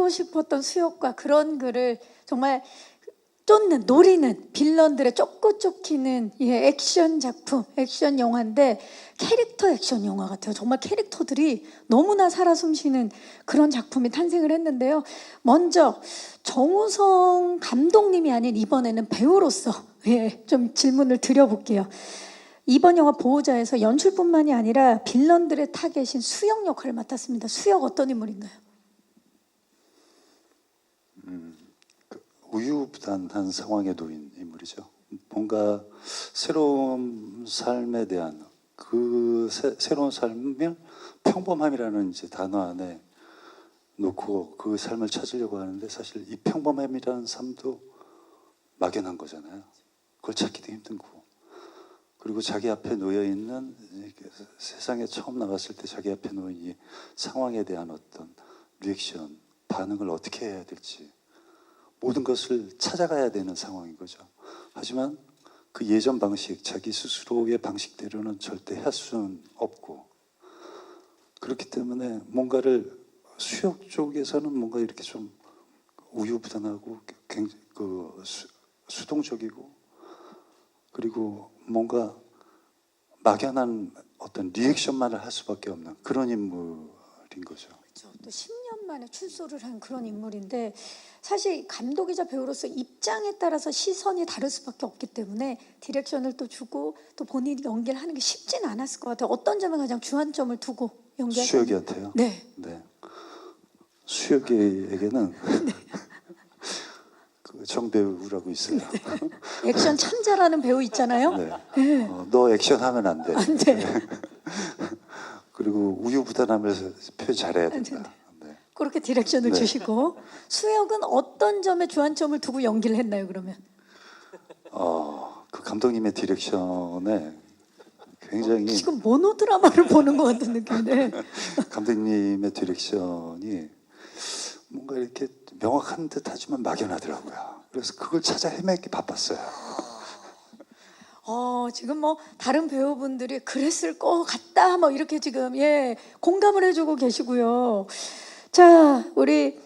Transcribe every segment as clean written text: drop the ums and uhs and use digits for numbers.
하고 싶었던 수혁과 그런 글을 정말 쫓는, 노리는 빌런들의 쫓기는 액션 작품, 액션 영화인데 캐릭터 액션 영화 같아요. 정말 캐릭터들이 너무나 살아 숨쉬는 그런 작품이 탄생을 했는데요. 먼저 정우성 감독님이 아닌 이번에는 배우로서 좀 질문을 드려볼게요. 이번 영화 보호자에서 연출뿐만이 아니라 빌런들의 타겟인 수혁 역할을 맡았습니다. 수혁 어떤 인물인가요? 우유부단한 상황에 놓인 인물이죠. 뭔가 새로운 삶에 대한 그 새로운 삶을 평범함이라는 이제 단어 안에 놓고 그 삶을 찾으려고 하는데 사실 이 평범함이라는 삶도 막연한 거잖아요. 그걸 찾기도 힘든 거고. 그리고 자기 앞에 놓여 있는 세상에 처음 나갔을 때 자기 앞에 놓인 이 상황에 대한 어떤 리액션, 반응을 어떻게 해야 될지 모든 것을 찾아가야 되는 상황인 거죠. 하지만 그 예전 방식, 자기 스스로의 방식대로는 절대 할 수는 없고 그렇기 때문에 뭔가를 수역 쪽에서는 뭔가 이렇게 좀 우유부단하고 굉장히 수동적이고 그리고 뭔가 막연한 어떤 리액션만을 할 수밖에 없는 그런 인물인 거죠. 그렇죠. 또 10년 만에 출소를 한 그런 인물인데 사실 감독이자 배우로서 입장에 따라서 시선이 다를 수밖에 없기 때문에 디렉션을 또 주고 또 본인이 연기를 하는 게 쉽지는 않았을 것 같아요. 어떤 점에 가장 주안점을 두고 연기하셨나요? 수혁이한테요? 네. 수혁이에게는 그 정배우라고 있어요. 네. 액션 참 잘하는 배우 있잖아요. 네. 네. 너 액션하면 안 돼. 안 돼. 그리고 우유부단하면서 표현 잘해야 된다. 네. 그렇게 디렉션을 네. 주시고 수혁은 어떤 점에 주안점을 두고 연기를 했나요? 그러면 그 감독님의 디렉션에 굉장히 지금 모노드라마를 보는 것 같은 느낌인데 감독님의 디렉션이 뭔가 이렇게 명확한 듯하지만 막연하더라고요. 그래서 그걸 찾아 헤매기 바빴어요. 지금 뭐 다른 배우분들이 그랬을 것 같다 뭐 이렇게 지금 공감을 해주고 계시고요. 자, 우리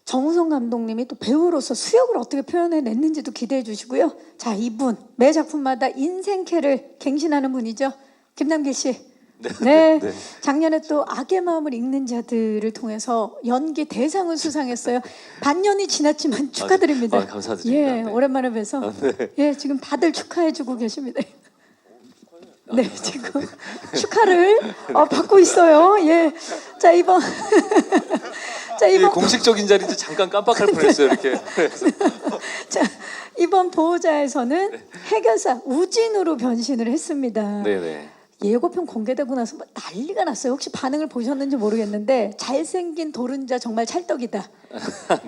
정우성 감독님이 또 배우로서 수혁을 어떻게 표현해냈는지도 기대해 주시고요. 자, 이분 매 작품마다 인생캐를 갱신하는 분이죠. 김남길 씨. 네. 작년에 또 악의 마음을 읽는 자들을 통해서 연기 대상을 수상했어요. 반년이 지났지만 축하드립니다. 감사드립니다. 오랜만에 뵈서 지금 다들 축하해주고 계십니다. 네, 지금 축하를 받고 있어요. 자, 이번 공식적인 자리인데 잠깐 깜빡할 뻔했어요. 이렇게. 자, 이번 보호자에서는 해결사 우진으로 변신을 했습니다. 네네. 예고편 공개되고 나서 난리가 났어요. 혹시 반응을 보셨는지 모르겠는데 잘생긴 도른자 정말 찰떡이다.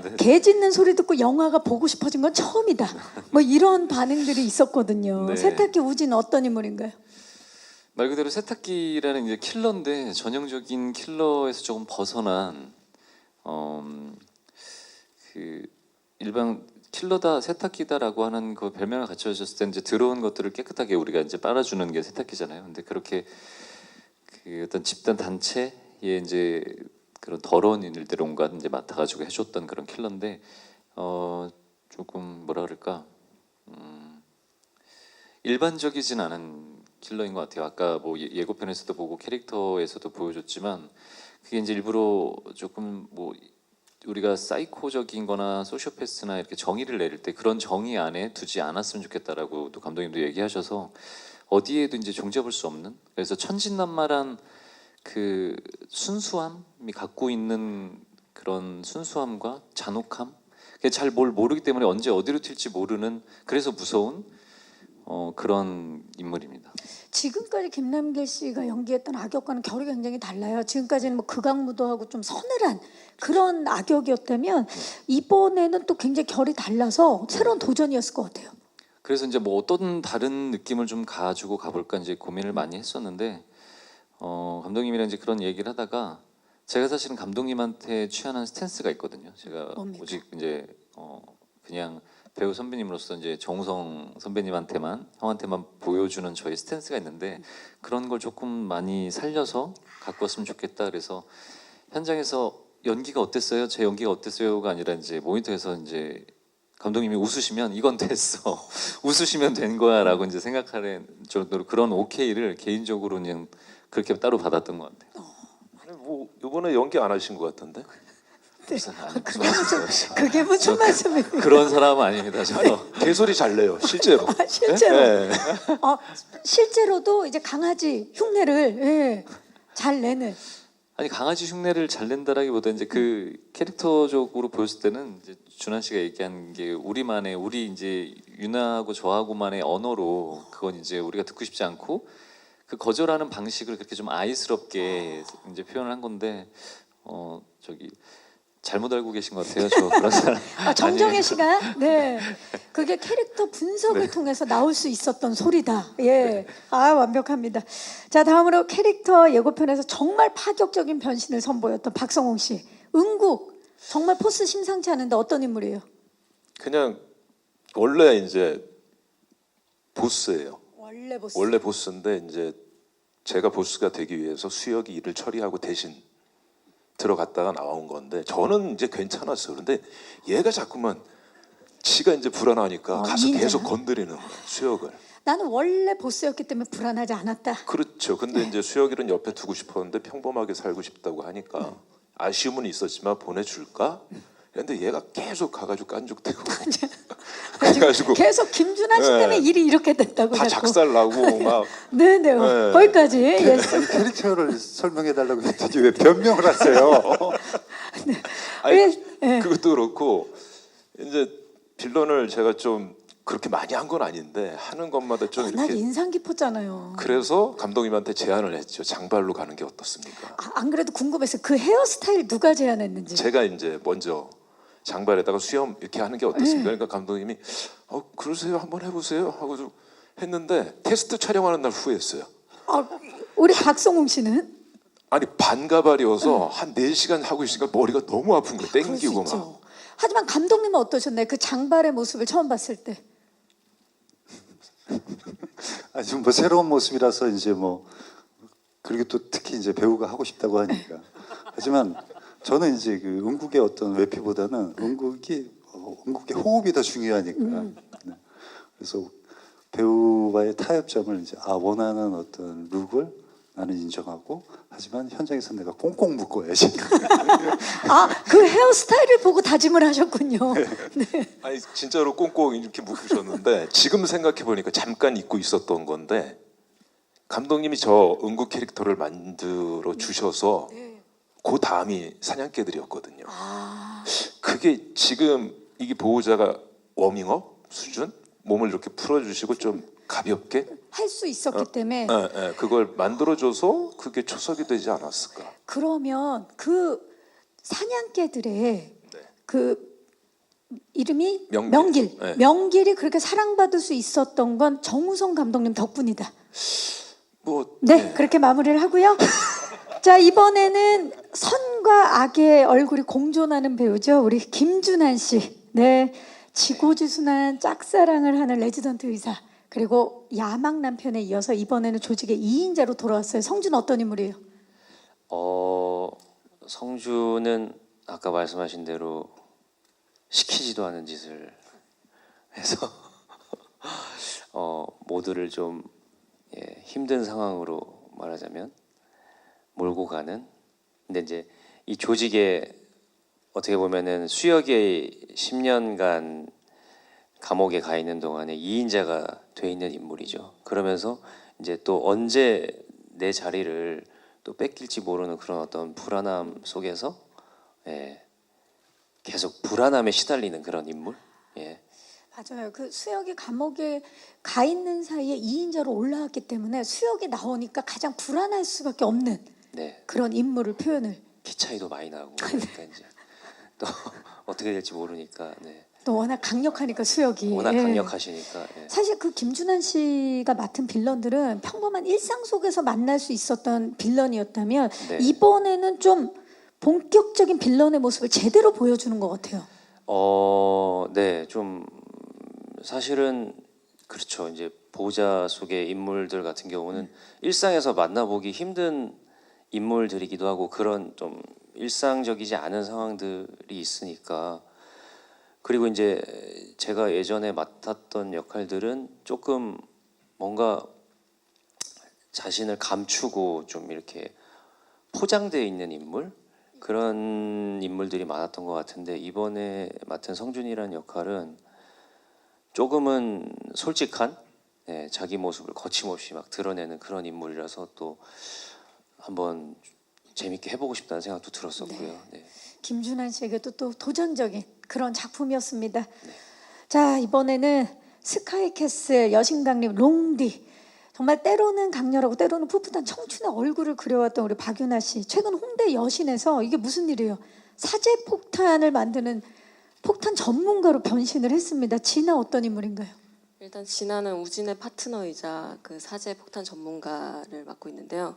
네. 개 짖는 소리 듣고 영화가 보고 싶어진 건 처음이다. 뭐 이런 반응들이 있었거든요. 네. 세탁기 우진 어떤 인물인가요? 말 그대로 세탁기라는 이제 킬러인데 전형적인 킬러에서 조금 벗어난 그 일반 킬러다 세탁기다라고 하는 그 별명을 갖춰졌을 때 이제 들어온 것들을 깨끗하게 우리가 이제 빨아주는 게 세탁기잖아요. 근데 그렇게 그 어떤 집단 단체에 이제 그런 더러운 일들을 온갖 이제 맡아가지고 해줬던 그런 킬러인데 조금 뭐라 그럴까 일반적이진 않은 킬러인 것 같아요. 아까 뭐 예고편에서도 보고 캐릭터에서도 보여줬지만 그게 이제 일부러 조금 뭐 우리가 사이코적인 거나 소시오패스나 이렇게 정의를 내릴 때 그런 정의 안에 두지 않았으면 좋겠다라고 또 감독님도 얘기하셔서 어디에도 이제 종잡을 수 없는, 그래서 천진난만한 그 순수함이 갖고 있는 그런 순수함과 잔혹함, 잘 뭘 모르기 때문에 언제 어디로 튈지 모르는, 그래서 무서운 그런 인물입니다. 지금까지 김남길 씨가 연기했던 악역과는 결이 굉장히 달라요. 지금까지는 뭐 극악무도하고 좀 서늘한 그런 악역이었다면 이번에는 또 굉장히 결이 달라서 새로운 도전이었을 것 같아요. 그래서 이제 뭐 어떤 다른 느낌을 좀 가지고 가볼까 이제 고민을 많이 했었는데 감독님이랑 이제 그런 얘기를 하다가 제가 사실은 감독님한테 취하는 스탠스가 있거든요. 제가 뭡니까? 오직 이제 그냥 배우 선배님으로서 이제 정우성 선배님한테만, 형한테만 보여주는 저의 스탠스가 있는데 그런 걸 조금 많이 살려서 갖고 왔으면 좋겠다. 그래서 현장에서 연기가 어땠어요? 제 연기가 어땠어요가 아니라 이제 모니터에서 이제 감독님이 웃으시면 이건 됐어. 웃으시면 된 거야라고 이제 생각하는 정도로 그런 오케이를 개인적으로는 그렇게 따로 받았던 것 같아요. 아니, 뭐 이번에 연기 안 하신 것 같은데? 그게 무슨 말씀이에요? 그런 사람은 아닙니다. 저. 개소리 잘 내요, 실제로. 아, 실제로. 네. 실제로도 이제 강아지 흉내를 예, 잘 내는. 아니 강아지 흉내를 잘 낸다라기보다 이제 그 캐릭터적으로 보였을 때는 이제 준하 씨가 얘기한 게 우리만의 우리 이제 유나하고 저하고만의 언어로 그건 이제 우리가 듣고 싶지 않고 그 거절하는 방식을 그렇게 좀 아이스럽게 이제 표현을 한 건데 저기 잘못 알고 계신 것 같아요. 저 그런 사람. 정정혜 아니에요. 씨가 네 그게 캐릭터 분석을 통해서 나올 수 있었던 소리다. 예, 완벽합니다. 자 다음으로 캐릭터 예고편에서 정말 파격적인 변신을 선보였던 박성웅 씨. 응국 정말 포스 심상치 않은데 어떤 인물이에요? 그냥 원래 이제 보스예요. 원래 보스. 원래 보스인데 이제 제가 보스가 되기 위해서 수혁이 일을 처리하고 대신 들어갔다가 나온 건데 저는 이제 괜찮았어요. 그런데 얘가 자꾸만 지가 이제 불안하니까 가서 이인자야? 계속 건드리는 거예요, 수혁을. 나는 원래 보스였기 때문에 불안하지 않았다. 그렇죠. 근데 이제 수혁이는 옆에 두고 싶었는데 평범하게 살고 싶다고 하니까 아쉬움은 있었지만 보내줄까? 근데 얘가 계속 가가지고 깐죽대고 그래가지고 계속 김준하 씨 네. 때문에 일이 이렇게 됐다고 다 자꾸. 작살나고 막 네네. 네. 거기까지. 예. 아니, 캐릭터를 설명해 달라고 했더니 왜 변명을 하세요? 아니, 예. 그것도 그렇고 이제 빌런을 제가 좀 그렇게 많이 한 건 아닌데 하는 것마다 좀 난 이렇게 인상 깊었잖아요. 그래서 감독님한테 제안을 했죠. 장발로 가는 게 어떻습니까? 안 그래도 궁금했어요. 그 헤어스타일 누가 제안했는지. 제가 이제 먼저 장발에다가 수염 이렇게 하는 게 어떻습니까? 그러니까 감독님이 그러세요, 한번 해보세요 하고 좀 했는데 테스트 촬영하는 날 후회했어요. 우리 박성웅 씨는 아니 반가발이어서 한 4시간 하고 있으니까 머리가 너무 아픈 거예요. 그럴 수 땡기고 막. 있죠. 하지만 감독님은 어떠셨나요? 그 장발의 모습을 처음 봤을 때. 지금 뭐 새로운 모습이라서 이제 뭐 그리고 또 특히 이제 배우가 하고 싶다고 하니까. 하지만 저는 이제 그 응국의 어떤 외피보다는 응국의 호흡이 더 중요하니까. 네. 그래서 배우와의 타협점을 이제 원하는 어떤 룩을 나는 인정하고 하지만 현장에서 내가 꽁꽁 묶어야지. 그 헤어스타일을 보고 다짐을 하셨군요. 네. 아니 진짜로 꽁꽁 이렇게 묶으셨는데 지금 생각해 보니까 잠깐 잊고 있었던 건데 감독님이 저 응구 캐릭터를 만들어 주셔서 그 다음이 사냥개들이었거든요. 그게 지금 이게 보호자가 워밍업 수준 몸을 이렇게 풀어주시고 좀 가볍게 할 수 있었기 때문에 그걸 만들어줘서 그게 초석이 되지 않았을까. 그러면 그 사냥개들의 그 이름이 명길. 네. 명길이 그렇게 사랑받을 수 있었던 건 정우성 감독님 덕분이다. 네. 그렇게 마무리를 하고요. 자 이번에는 선과 악의 얼굴이 공존하는 배우죠. 우리 김준한 씨. 네, 지고지순한 짝사랑을 하는 레지던트 의사. 그리고 야망 남편에 이어서 이번에는 조직의 2인자로 돌아왔어요. 성준 어떤 인물이에요? 성주는 아까 말씀하신 대로 시키지도 않은 짓을 해서 모두를 좀 힘든 상황으로 말하자면 몰고 가는. 근데 이제 이 조직에 어떻게 보면은 수역에 10년간 감옥에 가 있는 동안에 2인자가 돼 있는 인물이죠. 그러면서 이제 또 언제 내 자리를 또 뺏길지 모르는 그런 어떤 불안함 속에서 계속 불안함에 시달리는 그런 인물. 맞아요. 그 수역이 감옥에 가 있는 사이에 2인자로 올라왔기 때문에 수역이 나오니까 가장 불안할 수밖에 없는 그런 인물을 표현을. 키 차이도 많이 나고 그러니까 이제 또 어떻게 될지 모르니까. 또 워낙 강력하니까 수역이. 워낙 강력하시니까. 사실 그 김준한 씨가 맡은 빌런들은 평범한 일상 속에서 만날 수 있었던 빌런이었다면 이번에는 좀 본격적인 빌런의 모습을 제대로 보여주는 것 같아요. 네, 좀 사실은 그렇죠. 이제 보호자 속의 인물들 같은 경우는 일상에서 만나보기 힘든 인물들이기도 하고 그런 좀 일상적이지 않은 상황들이 있으니까. 그리고 이제 제가 예전에 맡았던 역할들은 조금 뭔가 자신을 감추고 좀 이렇게 포장되어 있는 인물, 그런 인물들이 많았던 것 같은데, 이번에 맡은 성준이라는 역할은 조금은 솔직한, 자기 모습을 거침없이 막 드러내는 그런 인물이라서 또 한번 재밌게 해보고 싶다는 생각도 들었었고요. 네. 김준환 씨에게도 또 도전적인 그런 작품이었습니다. 자, 이번에는 스카이캐슬 여신강림 롱디, 정말 때로는 강렬하고 때로는 풋풋한 청춘의 얼굴을 그려왔던 우리 박유나 씨, 최근 홍대 여신에서 이게 무슨 일이에요? 사제 폭탄을 만드는 폭탄 전문가로 변신을 했습니다. 진아 어떤 인물인가요? 일단 진아는 우진의 파트너이자 그 사제 폭탄 전문가를 맡고 있는데요.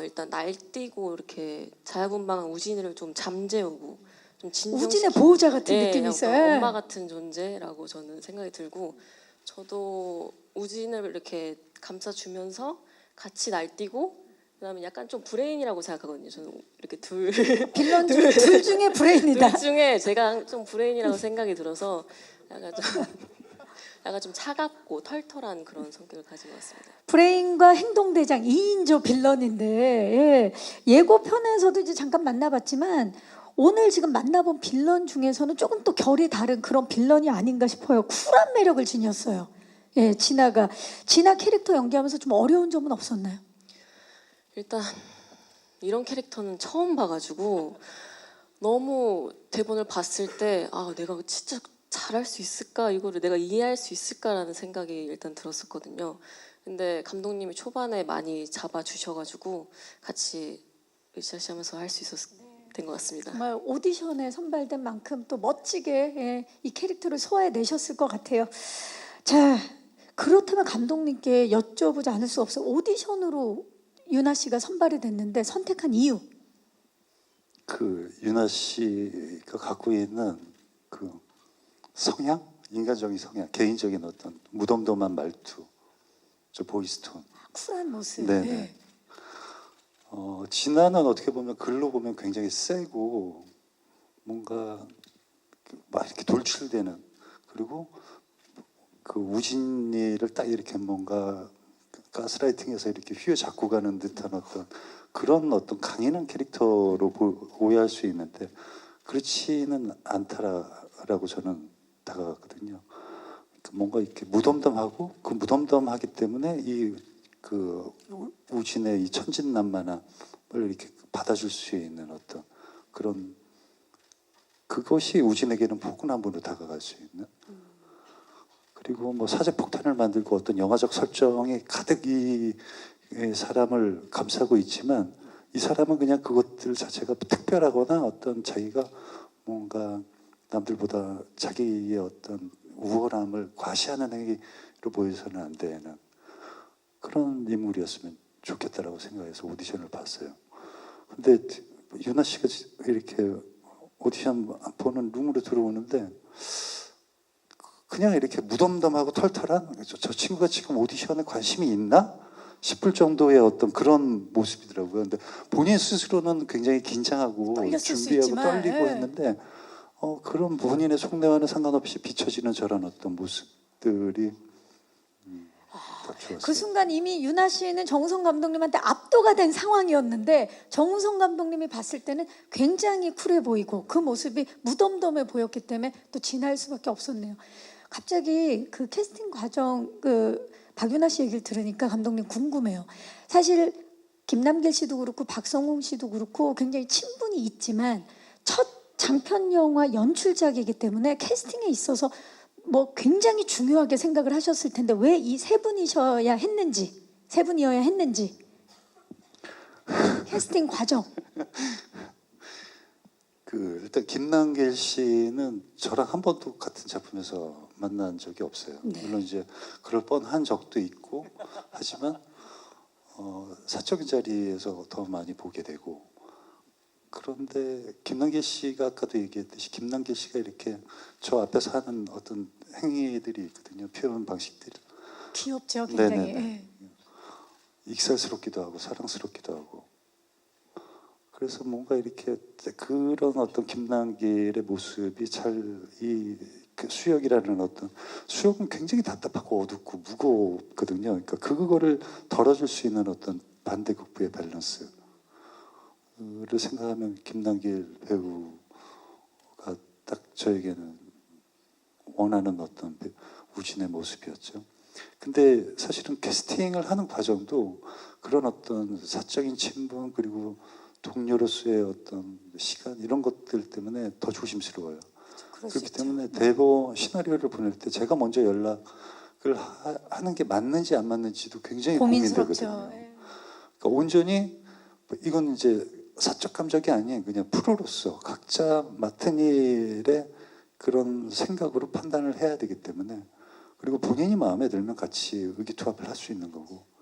일단 날뛰고 이렇게 자유분방한 우진이를 좀 잠재우고 좀 진정시키고, 우진의 보호자 같은 네, 느낌이 약간 있어요. 엄마 같은 존재라고 저는 생각이 들고, 저도 우진을 이렇게 감싸주면서 같이 날뛰고, 그다음에 약간 좀 브레인이라고 생각하거든요. 저는 이렇게 빌런 둘 중에 브레인이다. 둘 중에 제가 좀 브레인이라고 생각이 들어서 약간 좀 차갑고 털털한 그런 성격을 가지고 왔습니다. 브레인과 행동대장 2인조 빌런인데, 예고편에서도 이제 잠깐 만나봤지만 오늘 지금 만나본 빌런 중에서는 조금 또 결이 다른 그런 빌런이 아닌가 싶어요. 쿨한 매력을 지녔어요. 진아 캐릭터 연기하면서 좀 어려운 점은 없었나요? 일단 이런 캐릭터는 처음 봐가지고 너무 대본을 봤을 때 내가 진짜 잘할 수 있을까, 이거를 내가 이해할 수 있을까라는 생각이 일단 들었었거든요. 근데 감독님이 초반에 많이 잡아주셔가지고 같이 으쌰으쌰하면서 할 수 있었던 것 같습니다. 정말 오디션에 선발된 만큼 또 멋지게 이 캐릭터를 소화해내셨을 것 같아요. 자, 그렇다면 감독님께 여쭤보지 않을 수 없어요. 오디션으로 유나 씨가 선발이 됐는데 선택한 이유. 그 유나 씨가 갖고 있는 그 성향, 인간적인 성향, 개인적인 어떤 무덤덤한 말투, 저 보이스톤. 쿨한 모습. 네네. 네. 진아는 어떻게 보면 글로 보면 굉장히 세고 뭔가 막 이렇게 돌출되는, 그리고 그 우진이를 딱 이렇게 뭔가 가스라이팅해서 이렇게 휘어잡고 가는 듯한 어떤 그런 어떤 강인한 캐릭터로 오해할 수 있는데 그렇지는 않다라고 저는 다가갔거든요. 뭔가 이렇게 무덤덤하고 그 무덤덤하기 때문에 이 그 우진의 이 천진난만함을 이렇게 받아줄 수 있는 어떤 그런, 그것이 우진에게는 포근함으로 다가갈 수 있는. 그리고 뭐 사제폭탄을 만들고 어떤 영화적 설정이 가득 이 사람을 감싸고 있지만 이 사람은 그냥 그것들 자체가 특별하거나 어떤 자기가 뭔가 남들보다 자기의 어떤 우월함을 과시하는 행위로 보여서는 안 되는 그런 인물이었으면 좋겠다라고 생각해서 오디션을 봤어요. 근데 유나 씨가 이렇게 오디션 보는 룸으로 들어오는데 그냥 이렇게 무덤덤하고 털털한, 저 친구가 지금 오디션에 관심이 있나 싶을 정도의 어떤 그런 모습이더라고요. 근데 본인 스스로는 굉장히 긴장하고 떨렸을 수 준비하고 있지만, 떨리고 했는데 그런 본인의 속내와는 상관없이 비춰지는 저런 어떤 모습들이 다 좋았어요. 그 순간 이미 유나 씨는 정우성 감독님한테 압도가 된 상황이었는데 정우성 감독님이 봤을 때는 굉장히 쿨해 보이고 그 모습이 무덤덤해 보였기 때문에 또 진할 수밖에 없었네요. 갑자기 그 캐스팅 과정, 그 박유나 씨 얘기를 들으니까 감독님 궁금해요. 사실 김남길 씨도 그렇고 박성웅 씨도 그렇고 굉장히 친분이 있지만 첫 장편 영화 연출작이기 때문에 캐스팅에 있어서 뭐 굉장히 중요하게 생각을 하셨을 텐데 왜 이 세 분이어야 했는지 캐스팅 과정. 일단 김남길 씨는 저랑 한 번도 같은 작품에서 만난 적이 없어요. 네. 물론 이제 그럴 뻔한 적도 있고 하지만 사적인 자리에서 더 많이 보게 되고, 그런데 김남길 씨가 아까도 얘기했듯이 김남길 씨가 이렇게 저 앞에서 하는 어떤 행위들이 있거든요. 표현 방식들이 귀엽죠, 굉장히. 네네네. 익살스럽기도 하고 사랑스럽기도 하고 그래서 뭔가 이렇게 그런 어떤 김남길의 모습이 그 수혁이라는 어떤 수혁은 굉장히 답답하고 어둡고 무겁거든요. 그러니까 그거를 덜어줄 수 있는 어떤 반대급부의 밸런스를 생각하면 김남길 배우가 딱 저에게는 원하는 어떤 우진의 모습이었죠. 근데 사실은 캐스팅을 하는 과정도 그런 어떤 사적인 친분 그리고 동료로서의 어떤 시간 이런 것들 때문에 더 조심스러워요. 그럴 수 그렇기 있죠. 때문에 대본 시나리오를 보낼 때 제가 먼저 연락을 하는 게 맞는지 안 맞는지도 굉장히 고민스럽죠. 고민되거든요. 예. 그러니까 온전히 이건 이제 사적 감정이 아니에요. 그냥 프로로서 각자 맡은 일에 그런 생각으로 판단을 해야 되기 때문에 그리고 본인이 마음에 들면 같이 의기투합을 할 수 있는 거고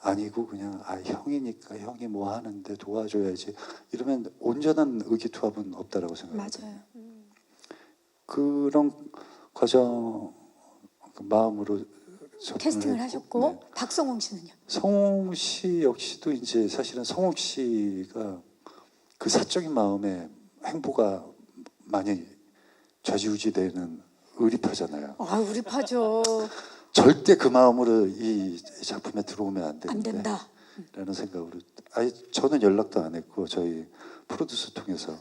아니고 그냥 형이니까 형이 뭐 하는데 도와줘야지 이러면 온전한 의기투합은 없다라고 생각합니다. 맞아요. 그런 과정 그 마음으로 접근을 캐스팅을 했고, 하셨고 네. 박성웅 씨는요? 성웅 씨 역시도 이제 사실은 성웅 씨가 그 사적인 마음에 행보가 많이 좌지우지되는 의리파잖아요. 아, 우리 파죠. 절대 그 마음으로 이 작품에 들어오면 안 안 되는데 된다. 라는 생각으로 저는 연락도 안 했고 저희 프로듀서 통해서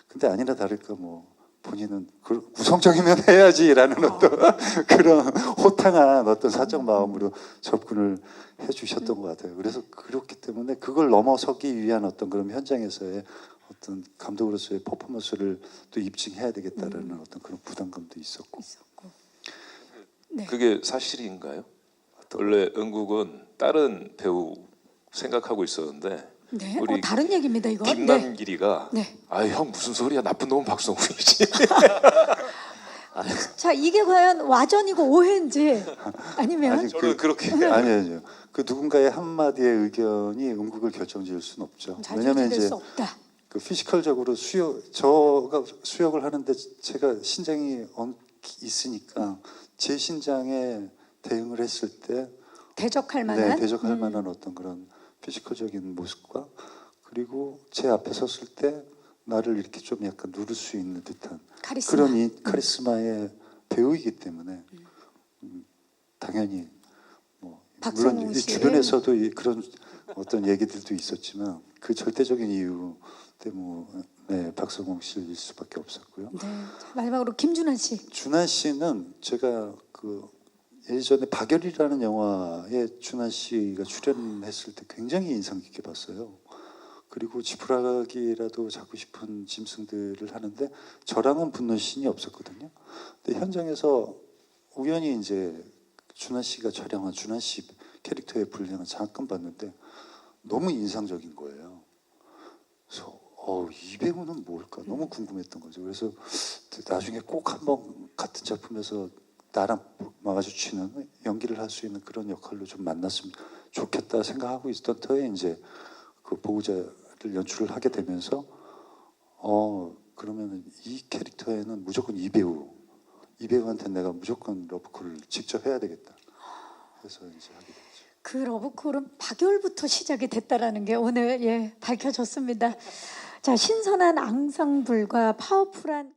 근데 아니나 다를까 뭐 본인은 구성적이면 해야지라는 어떤 그런 호탕한 어떤 사적 마음으로 접근을 해주셨던 것 같아요. 그래서 그렇기 때문에 그걸 넘어서기 위한 어떤 그런 현장에서의 어떤 감독으로서의 퍼포먼스를 또 입증해야 되겠다라는 어떤 그런 부담감도 있었고. 네. 그게 사실인가요? 원래 은국은 다른 배우 생각하고 있었는데 네. 우리 다른 얘기입니다, 이거. 네. 김남길이가 네. 아 형 무슨 소리야 나쁜 놈은 박성훈이지. 자, 이게 과연 와전이고 오해인지 아니면 아니, 저는 그렇게 아니요. 그 누군가의 한마디의 의견이 음극을 결정지을 수는 없죠. 왜냐하면 자주될 이제 수 없다. 그 피지컬적으로 저가 수역을 하는데 제가 신장이 있으니까 제 신장에 대응을 했을 때 대적할 만한 대적할 만한 어떤 그런 피지컬적인 모습과 그리고 제 앞에 섰을 때 나를 이렇게 좀 약간 누를 수 있는 듯한 카리스마. 그런 이 카리스마의 배우이기 때문에 당연히 뭐 물론 박성웅 이 씨. 주변에서도 그런 어떤 얘기들도 있었지만 그 절대적인 이유 때문에 박성웅 씨일 수밖에 없었고요. 네. 자, 마지막으로 김준환 씨. 준하 씨는 제가 그 예전에 박열이라는 영화에 준하 씨가 출연했을 때 굉장히 인상 깊게 봤어요. 그리고 지푸라기라도 잡고 싶은 짐승들을 하는데 저랑은 붙는 씬이 없었거든요. 근데 현장에서 우연히 이제 준하 씨가 촬영한 준하 씨 캐릭터의 분량을 잠깐 봤는데 너무 인상적인 거예요. 그래서 이 배우는 뭘까 너무 궁금했던 거죠. 그래서 나중에 꼭 한번 같은 작품에서 나랑 마주치는 연기를 할 수 있는 그런 역할로 좀 만났으면 좋겠다 생각하고 있었던 터에 이제 그 보호자를 연출을 하게 되면서 그러면 이 캐릭터에는 무조건 이 배우한테 내가 무조건 러브콜을 직접 해야 되겠다. 그래서 이제 하게 됐죠. 그 러브콜은 박열부터 시작이 됐다라는 게 오늘 밝혀졌습니다. 자, 신선한 앙상블과 파워풀한